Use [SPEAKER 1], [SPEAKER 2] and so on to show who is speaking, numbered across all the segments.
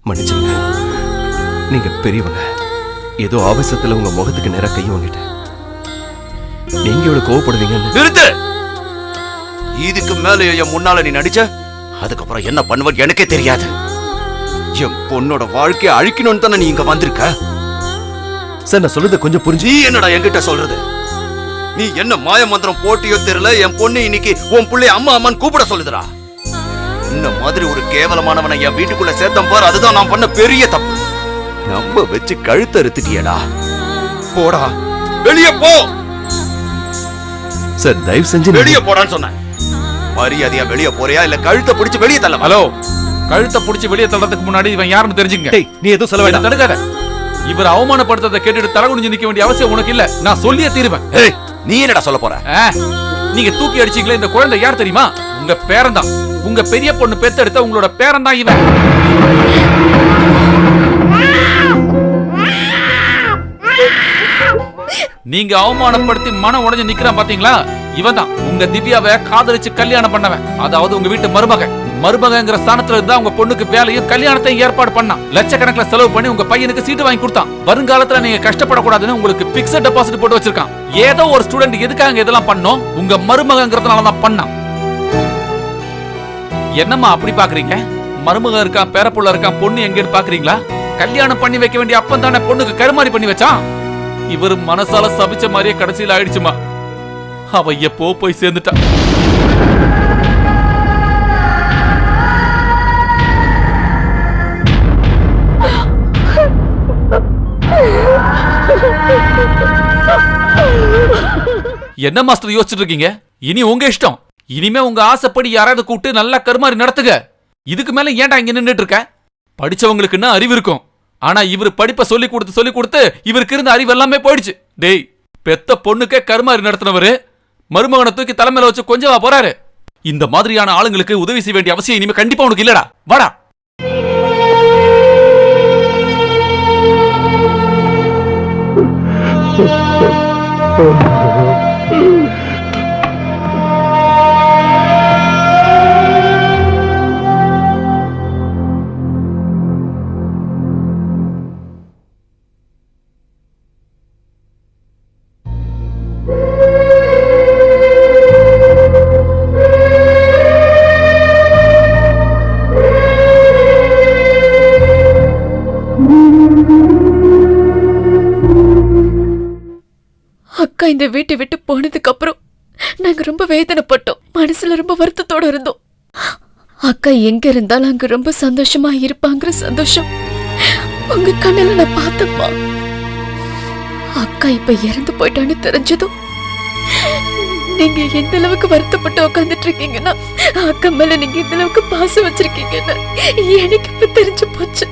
[SPEAKER 1] மன்னிச்சுங்க. நீங்க பெரியவங்க. ஏதோ ஆவேசத்துல உங்க முகத்துக்கு நேரா கை வாங்கிட்டேன். நீங்க எவ்வளவு கோவப்படுவீங்கன்னு.
[SPEAKER 2] நிறுத்து. இதுக்கு மேல என் முன்னால நீ நடிச்ச, அதுக்கப்புறம் என்ன பண்ணுவ எனக்கே தெரியாது. என் பொண்ணோட வாழ்க்கையை அழிக்கணும்னு தானே நீ இங்க வந்திருக்க.
[SPEAKER 1] சார், நான் சொல்றத கொஞ்சம் புரிஞ்சு.
[SPEAKER 2] நீ என்னடா என்கிட்ட சொல்றது? நீ என்ன மாய மந்திரம் போட்டியோ தெரியல, என் பொண்ணு இன்னைக்கு உன் பிள்ளை அம்மா அம்மான்னு கூப்பிட சொல்லுதுடா. இந்த மாதிரி ஒரு கேவலமானவனை என் வீட்டுக்குள்ள சேர்த்தம் பாரு, அதுதான் நான் பண்ண பெரிய தப்பு. நம்ப வச்சு கழுத்த அறுத்துட்டியடா. போடா, வெளியே போ.
[SPEAKER 1] சார், தயவு செஞ்சு
[SPEAKER 2] வெளியே போடான்னு சொன்னேன். மரியாதையா வெளியே போறியா இல்ல கழுத்தை பிடிச்சு வெளியே தள்ள?
[SPEAKER 3] ஹலோ, கழுத்தை பிடிச்சி வெளியே தள்ளுறதுக்கு முன்னாடி இவன் யாருன்னு தெரிஞ்சுங்க.
[SPEAKER 1] நீ எதுவும் சொல்ல வேண்டாம்.
[SPEAKER 3] தடுக்காத. இவர் அவமானப்படுத்ததை கேட்டுட்டு தலகுனிஞ்சு நிக்க வேண்டிய அவசியம் உனக்கு இல்ல. நான் சொல்லியே தீருவேன்.
[SPEAKER 2] நீ என்னடா சொல்ல போற?
[SPEAKER 3] நீங்க தூக்கி அடிச்சீங்களே, இந்த குழந்தை யார் தெரியுமா? உங்க பேரன் தான். உங்க பெரிய பொண்ணு பெத்தெடுத்த உங்களோட பேரன் தான் இவன். நீங்க அவமானப்படுத்தி மனம் உடைஞ்சு நிக்கிறான் பாத்தீங்களா? இவன் தான் உங்க திவ்யாவை காதலிச்சு கல்யாணம் பண்ணவன். அதாவது உங்க வீட்டு மருமகங்கிற ஸ்தானத்துல இருந்தா உங்க பொண்ணுக்கு வேலையும் கல்யாணத்தையும் ஏற்பாடு பண்ணான். லட்சக்கணக்கில் செலவு பண்ணி உங்க பையனுக்கு சீட்டு வாங்கி கொடுத்தான். வருங்காலத்துல நீங்க கஷ்டப்படக்கூடாதுன்னு உங்களுக்கு பிக்ஸட் டெபாசிட் போட்டு வச்சிருக்கான். ஏதோ ஒரு ஸ்டூடெண்ட் எதுக்காக இதெல்லாம் பண்ணோம்? உங்க மருமகங்கிறதுனாலதான் பண்ணான். என்னம்மா அப்படி பாக்குறீங்க? மருமக இருக்கான், பேரப்புள்ள இருக்கான், பொண்ணு எங்கன்னு பாக்குறீங்களா? கல்யாணம் பண்ணி வைக்க வேண்டிய அப்பன் தானே பொண்ணுக்கு கருமாறி பண்ணி வச்சான். இவர் மனசால சபிச்ச மாதிரியே கடைசியில் ஆயிடுச்சுமா. அவ எப்போ போய் சேர்ந்துட்டா. என்ன மாஸ்டர் யோசிச்சுட்டு இருக்கீங்க? இனி உங்க இஷ்டம். இனிமே உங்க ஆசைப்படி யாராவது கூப்பிட்டு நல்லா கருமாறி நடத்துங்க. இதுக்கு மேல ஏன்டா இங்க நின்னுட்டு இருக்க? படிச்சவங்களுக்குன்னா அறிவு இருக்கும். ஆனா இவரு படிப்பை சொல்லி கொடுத்து இவருக்கு இருந்த அறிவு எல்லாமே போயிடுச்சு. டேய், பெத்த பொண்ணுக்கே கருமாறி நடத்தினவரு மருமகனை தூக்கி தலைமையில வச்சு கொஞ்சமா போறாரு. இந்த மாதிரியான ஆளுங்களுக்கு உதவி செய்ய வேண்டிய அவசியம் இனிமே கண்டிப்பா உனக்கு இல்லடா. வாடா.
[SPEAKER 4] அக்கா இந்த வீட்டை விட்டு போனதுக்கு அப்புறம் நாங்க ரொம்ப வேதனைப்பட்டோம். மனசுல ரொம்ப வருத்தத்தோட இருந்தோம். அக்கா எங்க இருந்தாலும் அங்க ரொம்ப சந்தோஷமா இருப்பாங்கிற சந்தோஷம் உங்க கண்ணுல நான் பார்த்தப்பா. அக்கா இப்ப இறந்து போயிட்டான்னு தெரிஞ்சதும் நீங்க எந்த அளவுக்கு வருத்தப்பட்டு உட்காந்துட்டு இருக்கீங்கன்னா, அக்கா மேல நீங்க எந்த அளவுக்கு பாசம் வச்சிருக்கீங்கன்னு எனக்கு இப்ப தெரிஞ்சு போச்சு.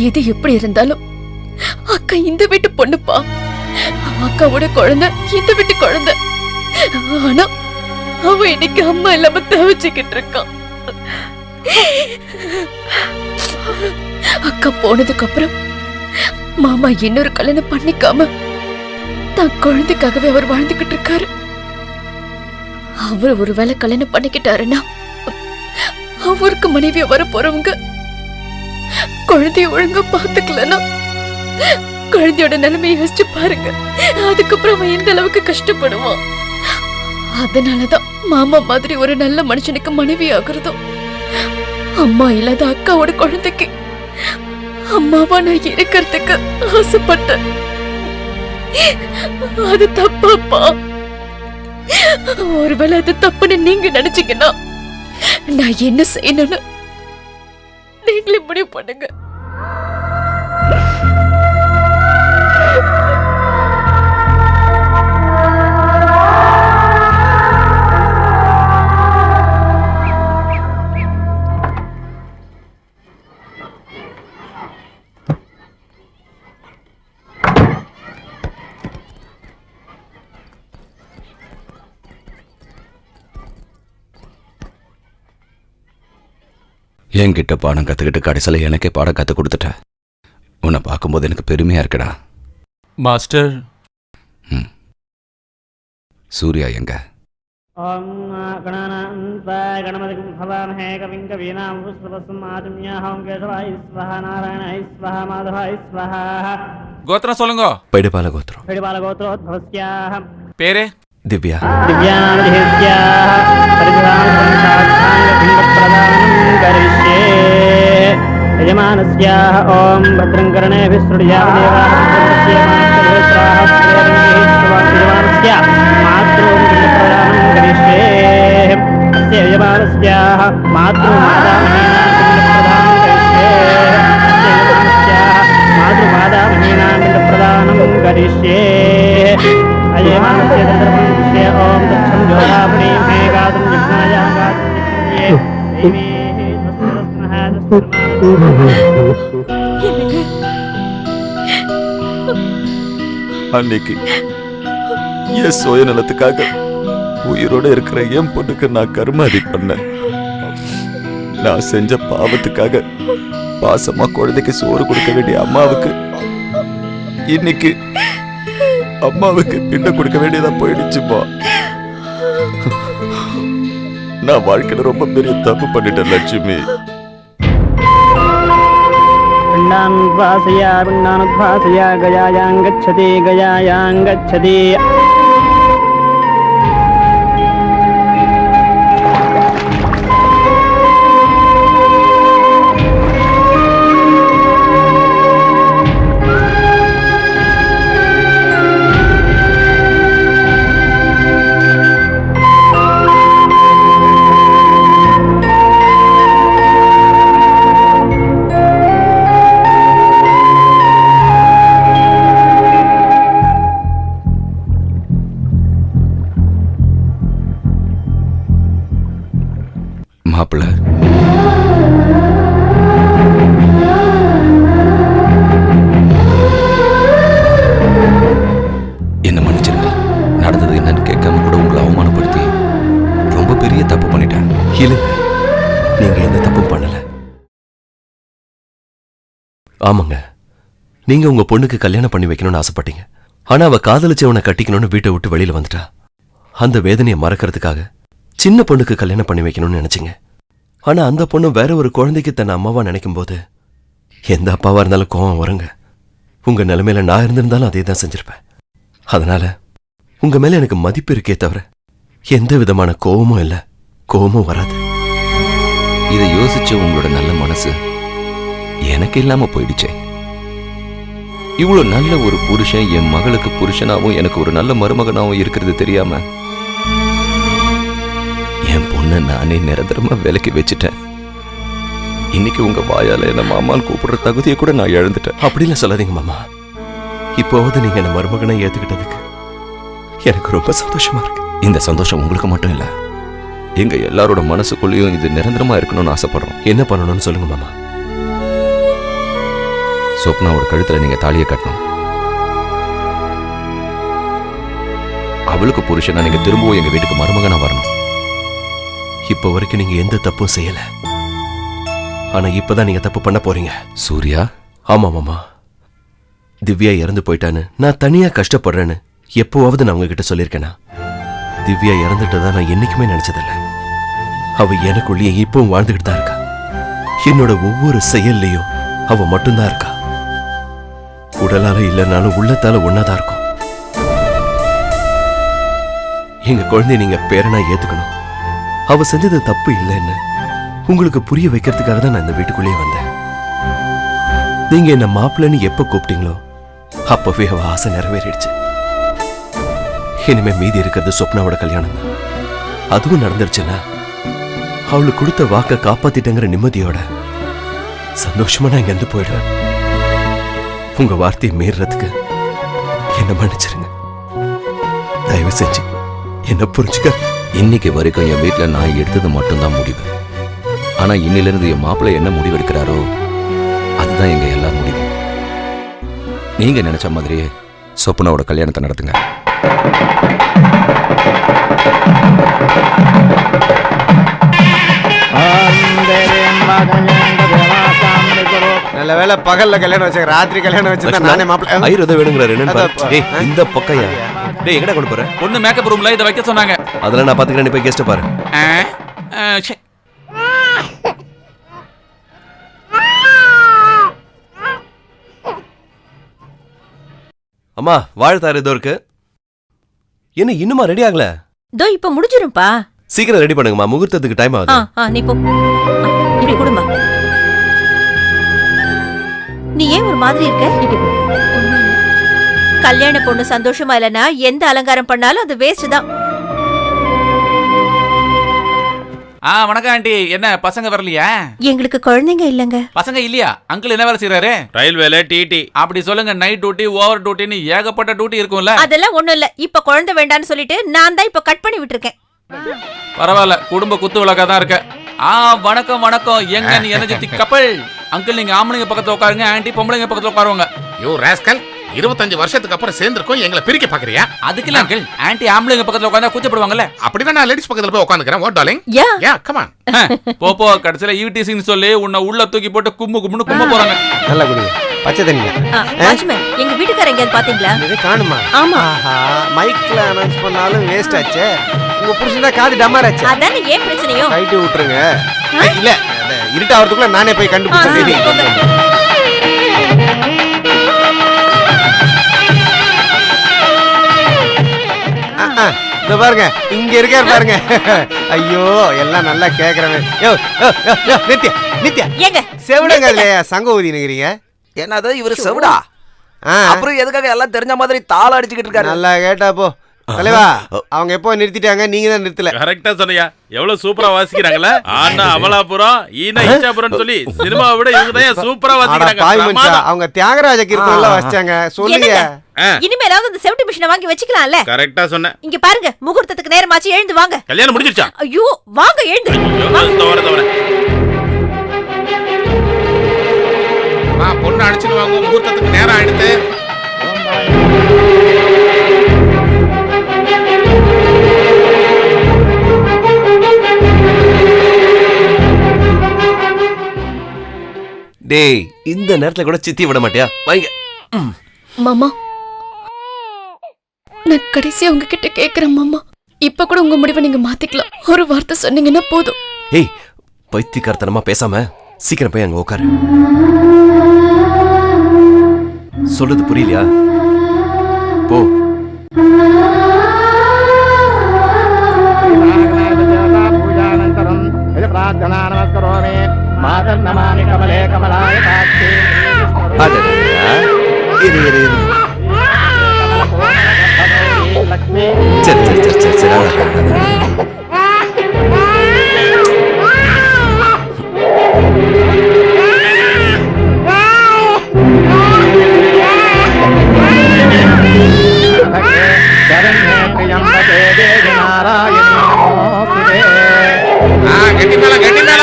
[SPEAKER 4] எது எப்படி இருந்தாலும் அக்கா இந்த வீட்டு பொண்ணுப்பா. அக்காவோட குழந்தை இந்த வீட்டு குழந்தை. ஆனா அவ இன்னைக்கு அம்மா இல்லாம தவிச்சுக்கிட்டு இருக்கான். அக்கா போனதுக்கு அப்புறம் மாமா இன்னொரு கல்யாணம் பண்ணிக்காம தான் குழந்தைக்காகவே அவர் வாழ்ந்துகிட்டு இருக்காரு. அவர் ஒருவேளை கல்யாணம் பண்ணிக்கிட்டாருன்னா அவருக்கு மனைவியா வர போறவங்க குழந்தைய ஒழுங்கா பாத்துக்கலன்னா குழந்தையோட நிலைமையை யோசிச்சு பாருங்க. அதுக்கப்புறம் அவன் எந்த அளவுக்கு கஷ்டப்படுவான். அதனாலதான் மாமா மாதிரி ஒரு நல்ல மனுஷனுக்கு மனைவி ஆகுறதும், அம்மா இல்லாத அக்காவோட குழந்தைக்கு அம்மாவா நான் இருக்கிறதுக்கு ஆசைப்பட்டேன். அது தப்பாப்பா. ஒருவேளை அது தப்புன்னு நீங்க நினைச்சீங்கன்னா நான் என்ன செய்யணும்னு நீங்களே முடிவு பண்ணுங்க.
[SPEAKER 2] என்கிட்ட பாடம் கத்துக்கிட்டு கடைசியில் எனக்கே பாடம் கத்து கொடுத்துட்ட. உன்னை பார்க்கும்போது எனக்கு பெருமையா இருக்குடா.
[SPEAKER 3] மாஸ்டர்,
[SPEAKER 2] சூர்யா எங்க?
[SPEAKER 5] ओम गणानान्ताय गणपतिं भवामहे कविं कवीनां पुष्पवस्मातुम्याः ओं केशवाय स्वाहा नारायणाय स्वाहा माधवाय स्वाहा
[SPEAKER 3] கோத்திரம் சொல்லுங்க.
[SPEAKER 1] பைடபால கோத்திரம்.
[SPEAKER 5] पेडबालगोत्रोद्भवस्याः
[SPEAKER 3] பேரு?
[SPEAKER 1] திவ்யா.
[SPEAKER 5] दिव्यानामधिस्याः परिधानसंसाध्याङ्गपिण्डप्रदानं करिष्ये यजमानस्याः ओं भद्रं कर्णेभिः शृणुयाम देवाः यजमानस्य मातॄं पिण्डप्रदानं करिष्ये अस्य यजमानस्याः मातृमातामहीनां पिण्डप्रदानं करिष्ये अस्य यजमानस्याः मातृमातामहीनां पिण्डप्रदानं करिष्ये अजयमानस्य तत्रपंस्य ओम दक्षं ज्योतापणीं हे गातुं जिह्नायां गातुं जिह्ये देवी स्वस्तिरस्नः
[SPEAKER 2] அன்னைக்கு என் சுயநலத்துக்காக உயிரோட இருக்கிற என் பொண்ணுக்கு நான் கர்மாதி பண்ணேன். நான் செஞ்ச பாவத்துக்காக பாசமா குழந்தைக்கு சோறு கொடுக்க வேண்டிய அம்மாவுக்கு இன்னைக்கு அம்மாவுக்கு பின்ன கொடுக்க வேண்டியதா போயிடுச்சுப்பா. நான் வாழ்க்கையில ரொம்ப பெரிய தப்பு பண்ணிட்டேன் லட்சுமி.
[SPEAKER 5] पिण्डानुद्भासया गयायां गच्छति
[SPEAKER 2] மாப்பிள்ள, என்ன மன்னிச்சிருங்க. நடந்தது என்னன்னு கேட்காம கூட உங்களை அவமானப்படுத்தி ரொம்ப பெரிய தப்பு பண்ணிட்டேன்.
[SPEAKER 1] இல்ல, நீங்க எந்த தப்பும் பண்ணல. ஆமாங்க, நீங்க உங்க பொண்ணுக்கு கல்யாணம் பண்ணி வைக்கணும்னு ஆசைப்பட்டீங்க. ஆனா அவ காதலிச்சவனை கட்டிக்கணும்னு வீட்டை விட்டு வெளியில வந்துட்டா. அந்த வேதனையை மறக்கிறதுக்காக சின்ன பொண்ணுக்கு கல்யாணம் பண்ணி வைக்கணும்னு நினைச்சீங்க. ஆனா அந்த பொண்ணு வேற ஒரு குழந்தைக்கு தன்னை அம்மாவா நினைக்கும் போது எந்த அப்பாவா இருந்தாலும் கோவம் வருங்க. உங்க நிலைமையில நான் இருந்திருந்தாலும் அதே தான் செஞ்சிருப்பேன். அதனால உங்க மேல எனக்கு மதிப்பு இருக்கே தவிர எந்த விதமான கோவமும் இல்ல, கோவமும் வராது.
[SPEAKER 2] இதை யோசிச்ச உங்களோட நல்ல மனசு எனக்கு இல்லாம போயிடுச்சே. இவ்வளவு நல்ல ஒரு புருஷன் என் மகளுக்கு புருஷனாவும் எனக்கு ஒரு நல்ல மருமகனாவும் இருக்கிறது தெரியாம என் பொண்ணை நானே நிரந்தரமா விலைக்கு வச்சுட்டேன். இன்னைக்கு உங்க வாயால என்ன மாமான்னு கூப்பிடுற தகுதியை கூட நான் இழந்துட்டேன்.
[SPEAKER 1] அப்படிலாம் சொல்லாதீங்க மாமா. இப்போவது நீங்க என்ன மருமகனை ஏத்துக்கிட்டதுக்கு எனக்கு ரொம்ப சந்தோஷமா இருக்கு.
[SPEAKER 2] இந்த சந்தோஷம் உங்களுக்கு மட்டும் இல்ல, எங்க எல்லாரோட மனசுக்குள்ளேயும் இது நிரந்தரமா இருக்கணும்னு ஆசைப்படுறோம்.
[SPEAKER 1] என்ன பண்ணணும்னு சொல்லுங்க மாமா.
[SPEAKER 2] சொப்னாவோட கழுத்துல நீங்க தாலியை கட்டணும். அவளுக்கு புருஷனா நீங்க திரும்பவும் எங்க வீட்டுக்கு மருமகனா வரணும்.
[SPEAKER 1] இப்போ வரைக்கும் நீங்க எந்த தப்பும் செய்யல. ஆனா இப்பதான் நீங்க தப்பு பண்ண போறீங்க.
[SPEAKER 2] சூர்யா,
[SPEAKER 1] ஆமா மாமா. திவ்யா இறந்து போயிட்டான்னு நான் தனியா கஷ்டப்படுறேன்னு எப்போவாவது நான் உங்ககிட்ட சொல்லியிருக்கேனா? திவ்யா இறந்துட்டதா நான் என்னைக்குமே நினைச்சதில்ல. அவ எனக்குள்ளேயே இப்பவும் வாழ்ந்துகிட்டு தான் இருக்கா. என்னோட ஒவ்வொரு செயல்லையும் அவ மட்டும்தான் இருக்கா. உடலால இல்லைனாலும் உள்ளத்தால ஒன்னாதான் இருக்கும். எங்க குழந்தைய நீங்க பேரனா ஏத்துக்கணும். அவ செஞ்சது தப்பு இல்லைன்னு உங்களுக்கு புரிய வைக்கிறதுக்காக தான் நான் இந்த வீட்டுக்குள்ளேயே வந்தேன். நீங்க என்ன மாப்பிள்ளைன்னு எப்ப கூப்பிட்டீங்களோ அப்பவே அவ ஆசை நிறைவேறிடுச்சு. இனிமே மீதி இருக்கிறது சொப்னாவோட கல்யாணம் தான். அதுவும் நடந்துருச்சுன்னா அவளுக்கு கொடுத்த வாக்க காப்பாத்திட்டங்கிற நிம்மதியோட சந்தோஷமா நான் இங்க இருந்து போயிடுவேன். உங்க வார்த்தையை மீறதுக்கு என்ன மன்னிச்சிருங்க. தயவு செஞ்சு என்ன புரிஞ்சுக்க.
[SPEAKER 2] இன்னைக்கு வரைக்கும் என் வீட்டுல நான் எடுத்தது மட்டும்தான் முடிவு. ஆனா இன்னிலிருந்து என் மாப்பிள்ளை என்ன முடிவெடுக்கிறாரோ அதுதான் எங்க எல்லா முடிவும். நீங்க நினைச்ச மாதிரியே சொப்னாவோட கல்யாணத்தை நடத்துங்க.
[SPEAKER 6] நல்ல வேலை பகல்ல கல்யாணம் வச்சாங்க, ராத்திரி கல்யாணம் வச்சிருந்தா நானே மாப்பிள்ளை
[SPEAKER 1] ஐயர் வேணுங்கிறாரு. என்னன்னு பாரு. இந்த பக்கையா டேய் எங்கடா கொண்டு போற?
[SPEAKER 3] பொண்ணு மேக்கப் ரூம்ல இதை வைக்க சொன்னாங்க.
[SPEAKER 1] அதெல்லாம் நான் பாத்துக்கிறேன், நீ போய் கெஸ்ட் பாரு.
[SPEAKER 3] ச்சே.
[SPEAKER 1] அம்மா வாழ்த்தாரு இதோ இருக்கு. என்ன இன்னுமா ரெடி ஆகல?
[SPEAKER 7] தோ இப்ப முடிஞ்சிரும்பா.
[SPEAKER 1] சீக்கிரம் ரெடி பண்ணுங்கம்மா, முகூர்த்தத்துக்கு டைம் ஆகுது.
[SPEAKER 7] நீ போ. இப்படி கொடுமா. நீ ஏன் ஒரு மாதிரி இருக்க? கல்யாண பொண்ணு சந்தோஷமா இல்லனா எந்த அலங்காரம் பண்ணாலும் அது வேஸ்ட் தான்.
[SPEAKER 3] வணக்கம் ஆண்டி. என்ன பசங்க வரலையா?
[SPEAKER 7] எங்களுக்கு குழந்தைங்க இல்லங்க.
[SPEAKER 3] பசங்க இல்லையா? அங்கிள் என்ன வேலை செய்யறாரு?
[SPEAKER 8] ரயில்வேல டிடி.
[SPEAKER 3] அப்படி சொல்லுங்க. நைட் டியூட்டி, ஓவர் டியூட்டின்னு ஏகப்பட்ட டியூட்டி இருக்கும்ல.
[SPEAKER 7] அதெல்லாம் ஒண்ணும் இல்ல. இப்ப குழந்தை வேண்டான்னு சொல்லிட்டு நான் தான் இப்ப கட் பண்ணி விட்டுருக்கேன்.
[SPEAKER 3] பரவாயில்ல, குடும்ப குத்து விளக்கா தான் இருக்க. வணக்கம் வணக்கம். எங்க நீ எனர்ஜெட்டி கப்பல். அங்கிள் நீங்க ஆம்பளைங்க பக்கத்துல உட்காருங்க, ஆண்டி பொம்பளைங்க பக்கத்துல உட்காருவாங்க.
[SPEAKER 8] யோ ராஸ்கல், 25 வருஷத்துக்கு அப்புறம் சேர்ந்திருக்கோம், எங்களை பிரிக்க பாக்குறியா?
[SPEAKER 3] அதுக்கு இல்ல அங்கிள், ஆண்டி ஆம்பளைங்க பக்கத்துல உட்கார்ந்தா கூச்சப்படுவாங்கல்ல.
[SPEAKER 8] அப்படிதான் நான் லேடிஸ் பக்கத்துல போய் உட்கார்ந்துக்கிறேன். What darling? Ya come on.
[SPEAKER 3] போ கடைசில ஈவிடிசின்னு சொல்லி உன்னை உள்ள தூக்கி போட்டு கும்முன்னு கும்ப போறாங்க.
[SPEAKER 6] நல்லா குடிங்க, பச்சை தண்ணிங்க.
[SPEAKER 7] வாட்ச்மேன், எங்க வீட்டுக்காரங்க எங்கயாவது பாத்தீங்களா?
[SPEAKER 6] இது காணுமா?
[SPEAKER 7] ஆமா.
[SPEAKER 6] மைக்ல அனௌன்ஸ் பண்ணாலும் வேஸ்ட் ஆச்சே. உங்க புருஷனா காது டமார் ஆச்சு.
[SPEAKER 7] அதானே ஏன் பிரச்சனையோ?
[SPEAKER 6] ரைட்டு விட்டுருங்க. இல்ல இருட்டாவதுக்குள்ள நானே போய் கண்டுபிடிச்சேன். இந்த பாருங்க, இங்க இருக்காரு பாருங்க. ஐயோ எல்லாம் நல்லா கேக்குறவன். நித்யா நித்யா
[SPEAKER 7] ஏங்க
[SPEAKER 6] செவிடங்க அதுல சங்க ஊதி நிக்கிறீங்க.
[SPEAKER 2] என்னது இவரு செவிடா? அப்புறம் எதுக்காக எல்லாம் தெரிஞ்ச மாதிரி தாள அடிச்சுக்கிட்டு இருக்காரு?
[SPEAKER 6] நல்லா கேட்டா போ தலைவா. அவங்க எப்போ நிறுத்திட்டாங்க, நீங்க தான் நிறுத்தல.
[SPEAKER 8] கரெக்டா சொன்னியா? எவ்வளவு சூப்பரா வாசிக்கிறாங்கல்ல. ஆனா அமலாபுரம் ஈனா இச்சாபுரம் சொல்லி சினிமாவை விட இவங்க தான் சூப்பரா வாசிக்கிறாங்க.
[SPEAKER 6] அவங்க தியாகராஜ கீர்த்தனெல்லாம் வாசிச்சாங்க. சொல்லுங்க.
[SPEAKER 7] இனிமேலாவது இந்த செவட்டி மிஷினை வாங்கி வச்சுக்கலாம்ல.
[SPEAKER 8] கரெக்டா சொன்ன.
[SPEAKER 7] இங்க பாருங்க, முகூர்த்தத்துக்கு நேரமாச்சு, எழுந்து வாங்க.
[SPEAKER 8] கல்யாணம் முடிஞ்சிருச்சா?
[SPEAKER 7] ஐயோ வாங்க எழுந்து.
[SPEAKER 8] தவற பொண்ணு அடிச்சுட்டு வாங்க, முகூர்த்தத்துக்கு நேரம் ஆயிடுத்து.
[SPEAKER 1] டேய் இந்த நேரத்துல கூட சித்தி விட மாட்டியா? வைங்க.
[SPEAKER 4] மாமா, நான் கடைசியா உங்ககிட்ட கேக்குறேன் மாமா. இப்ப கூட உங்க முடிவை நீங்க மாத்திக்கலாம். ஒரு வார்த்தை சொன்னீங்கன்னா போதும்.
[SPEAKER 1] ஏய் பைத்தியக்காரத்தனமா பேசாம சீக்கிரம் போய் அங்க உட்காரு. சொல்றது புரியலையா? போ.
[SPEAKER 5] प्रार्थना नमस्करोमि मातर्नमामि कमले कमलाय काक्षे लक्ष्मी
[SPEAKER 8] గట్టి మేళ గట్టి మేళ.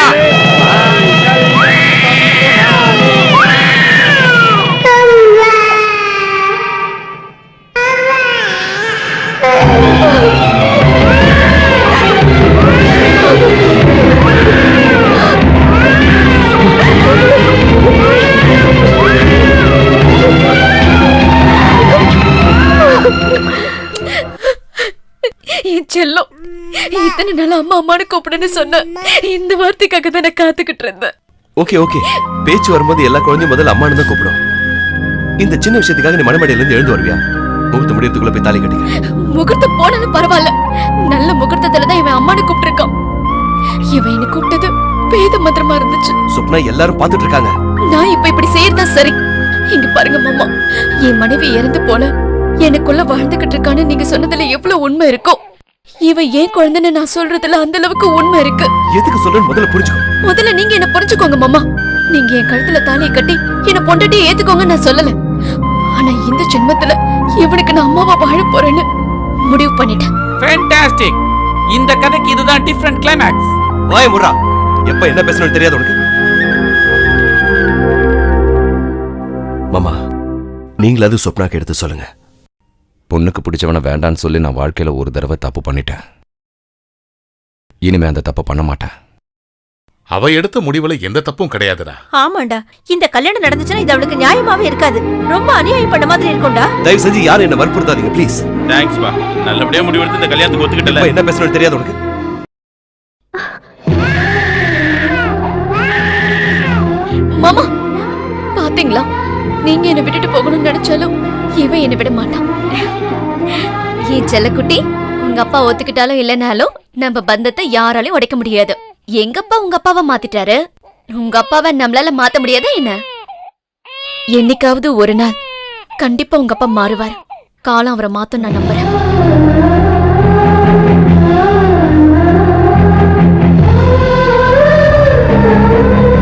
[SPEAKER 4] செல்லம், இத்தனை நாள் அம்மா அம்மானு கூப்பிடுன்னு சொன்ன இந்த வார்த்தைக்காக தான் நான் காத்துக்கிட்டு இருந்தேன்.
[SPEAKER 1] ஓகே ஓகே, பேச்சு வரும்போது எல்லா குழந்தையும் முதல்ல அம்மானு தான் கூப்பிடும். இந்த சின்ன விஷயத்துக்காக நீ மணமடியில இருந்து எழுந்து வருவியா? முகூர்த்த முடியறதுக்குள்ள போய் தாலி கட்டிக்க.
[SPEAKER 4] முகூர்த்தம் போனது பரவாயில்ல, நல்ல முகூர்த்தத்துலதான் இவன் அம்மானு கூப்பிட்டு இருக்கான். இவன் என்ன கூப்பிட்டது வேத மந்திரமா இருந்துச்சு.
[SPEAKER 1] சொப்னா எல்லாரும் பாத்துட்டு இருக்காங்க.
[SPEAKER 4] நான் இப்ப இப்படி செய்யறதா சரி? இங்க பாருங்க மாமா, என் மனைவி இறந்து போல எனக்குள்ள வாழ்ந்துகிட்டு இருக்கான்னு நீங்க சொன்னதுல எவ்வளவு உண்மை இருக்கும். இவ ஏன் குழந்தைன்னு நான் சொல்றதுல அந்த அளவுக்கு உண்மை இருக்கு.
[SPEAKER 1] எதுக்கு சொல்றேன்னு முதல்ல புரிஞ்சுக்கோ.
[SPEAKER 4] முதல்ல நீங்க என்ன புரிஞ்சுக்கோங்க மாமா. நீங்க என் கழுத்துல தாலியை கட்டி என்ன பொண்டாட்டி ஏத்துக்கோங்க நான் சொல்லல. ஆனா இந்த ஜென்மத்துல இவனுக்கு நான் அம்மாவா வாழ போறேன்னு முடிவு பண்ணிட்டேன்.
[SPEAKER 3] ஃபேண்டாஸ்டிக். இந்த கதைக்கு இதுதான் டிஃபரண்ட் கிளைமாக்ஸ்.
[SPEAKER 1] வாய் முறா, எப்ப என்ன பேசணும்னு தெரியாது உனக்கு. மாமா, நீங்களாவது சொப்னாக்கு எடுத்து சொல்லுங்க.
[SPEAKER 2] பொண்ணுக்கு பிடிச்சவன வேண்டான்னு சொல்லி நான் வாழ்க்கையில ஒரு தடவை தப்பு பண்ணிட்டேன். இனிமே அந்த தப்பை பண்ண மாட்டேன்.
[SPEAKER 8] அவ எடுத்த முடிவுல எந்த தப்பும் கிடையாதுடா.
[SPEAKER 7] ஆமாண்டா, இந்த கல்யாணம் நடந்துச்சுன்னா இது அவளுக்கு நியாயமாவே இருக்காது. ரொம்ப அநியாயம் பண்ண மாதிரி இருக்கும்டா.
[SPEAKER 1] தயவு செஞ்சு யாரும் என்ன வற்புறுத்தாதீங்க ப்ளீஸ்.
[SPEAKER 8] தேங்க்ஸ் பா, நல்லபடியா முடிவெடுத்து இந்த கல்யாணத்துக்கு ஒத்துக்கிட்டல.
[SPEAKER 1] இப்ப என்ன பேசணும்னு தெரியாது உனக்கு?
[SPEAKER 4] மாமா பாத்தீங்களா, நீங்க என்ன விட்டுட்டு போகணும்னு நினைச்சாலும் இவன் என்ன விட மாட்டான்.
[SPEAKER 9] ஏன் செல்லக்குட்டி, உங்க அப்பா ஒத்துக்கிட்டாலும் இல்லைனாலும் நம்ம பந்தத்தை யாராலையும் உடைக்க முடியாது. எங்க அப்பா உங்க அப்பாவை மாத்திட்டாரு, உங்க அப்பாவை நம்மளால மாத்த முடியாதா என்ன?
[SPEAKER 4] என்னைக்காவது ஒரு நாள் கண்டிப்பா உங்க அப்பா மாறுவார். காலம் அவரை மாத்த நான் நம்புறேன்.